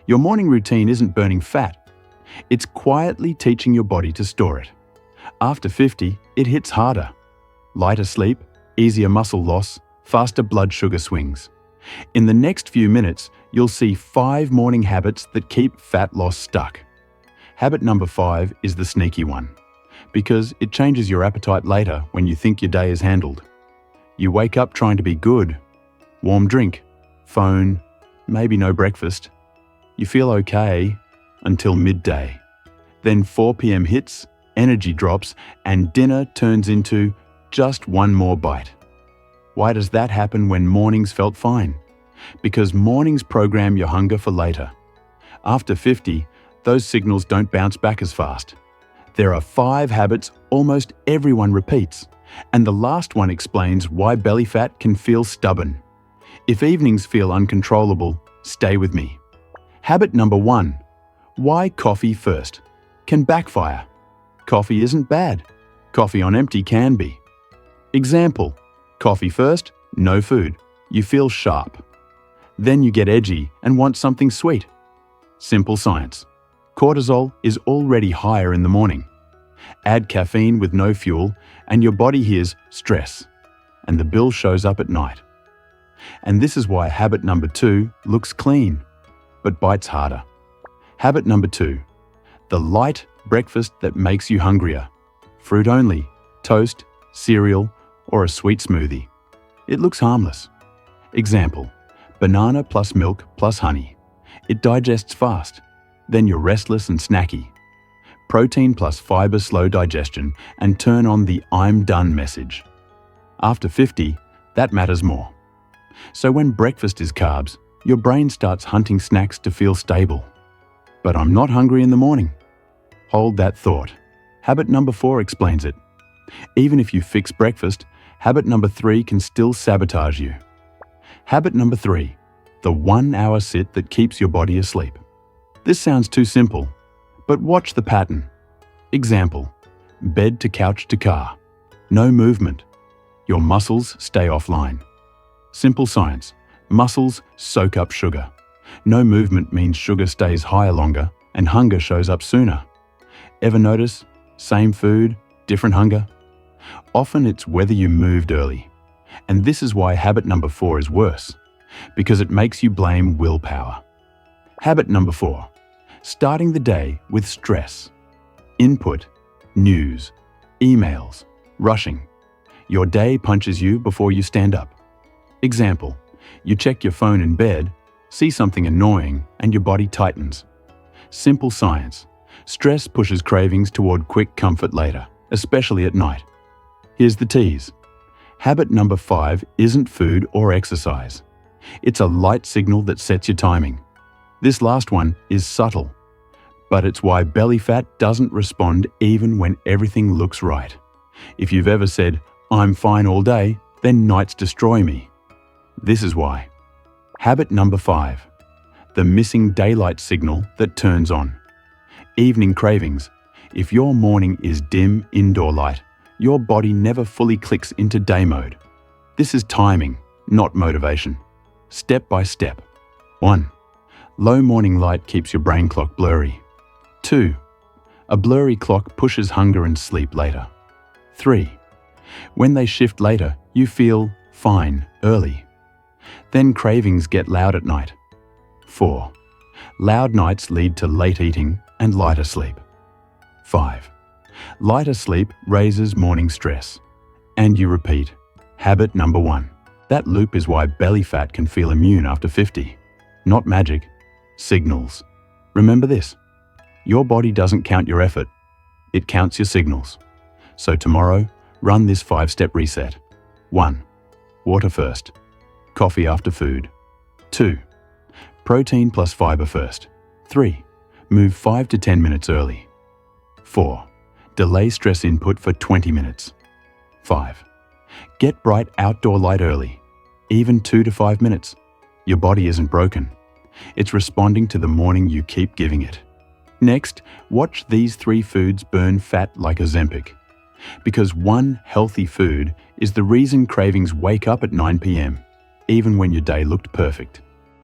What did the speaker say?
Your morning routine isn't burning fat. It's quietly teaching your body to store it. After 50, it hits harder. Lighter sleep, easier muscle loss, faster blood sugar swings. In the next few minutes, you'll see 5 morning habits that keep fat loss stuck. Habit number 5 is the sneaky one, because it changes your appetite later when you think your day is handled. You wake up trying to be good. Warm drink, phone, maybe no breakfast. You feel okay until midday. Then 4 p.m. hits, energy drops, and dinner turns into just one more bite. Why does that happen when mornings felt fine? Because mornings program your hunger for later. After 50, those signals don't bounce back as fast. There are 5 habits almost everyone repeats, and the last one explains why belly fat can feel stubborn. If evenings feel uncontrollable, stay with me. Habit number 1. Why coffee first? Can backfire. Coffee isn't bad. Coffee on empty can be. Example: coffee first, no food. You feel sharp. Then you get edgy and want something sweet. Simple science. Cortisol is already higher in the morning. Add caffeine with no fuel and your body hears stress, and the bill shows up at night. And this is why habit number 2 looks clean, but bites harder. Habit number 2. The light breakfast that makes you hungrier. Fruit only, toast, cereal, or a sweet smoothie. It looks harmless. Example: banana plus milk plus honey. It digests fast. Then you're restless and snacky. Protein plus fiber slow digestion and turn on the "I'm done" message. After 50, that matters more. So when breakfast is carbs, your brain starts hunting snacks to feel stable. But I'm not hungry in the morning. Hold that thought. Habit number 4 explains it. Even if you fix breakfast, habit number 3 can still sabotage you. Habit number 3. The 1-hour sit that keeps your body asleep. This sounds too simple, but watch the pattern. Example: bed to couch to car. No movement. Your muscles stay offline. Simple science. Muscles soak up sugar. No movement means sugar stays higher longer and hunger shows up sooner. Ever notice? Same food, different hunger? Often it's whether you moved early. And this is why habit number 4 is worse, because it makes you blame willpower. Habit number 4. Starting the day with stress. Input, news, emails, rushing. Your day punches you before you stand up. Example: you check your phone in bed, see something annoying, and your body tightens. Simple science. Stress pushes cravings toward quick comfort later, especially at night. Here's the tease. Habit number 5 isn't food or exercise. It's a light signal that sets your timing. This last one is subtle, but it's why belly fat doesn't respond even when everything looks right. If you've ever said, "I'm fine all day," then nights destroy me. This is why. Habit number 5. The missing daylight signal that turns on. Evening cravings. If your morning is dim indoor light, your body never fully clicks into day mode. This is timing, not motivation. Step by step. 1. Low morning light keeps your brain clock blurry. 2. A blurry clock pushes hunger and sleep later. 3. When they shift later, you feel fine early. Then cravings get loud at night. 4. Loud nights lead to late eating and lighter sleep. 5. Lighter sleep raises morning stress. And you repeat. Habit number 1. That loop is why belly fat can feel immune after 50. Not magic. Signals. Remember this. Your body doesn't count your effort. It counts your signals. So tomorrow, run this 5-step reset. 1. Water first. Coffee after food. 2. Protein plus fiber first. 3. Move 5 to 10 minutes early. 4. Delay stress input for 20 minutes. 5. Get bright outdoor light early, even 2 to 5 minutes. Your body isn't broken. It's responding to the morning you keep giving it. Next, watch these 3 foods burn fat like Ozempic. Because one healthy food is the reason cravings wake up at 9 p.m., even when your day looked perfect.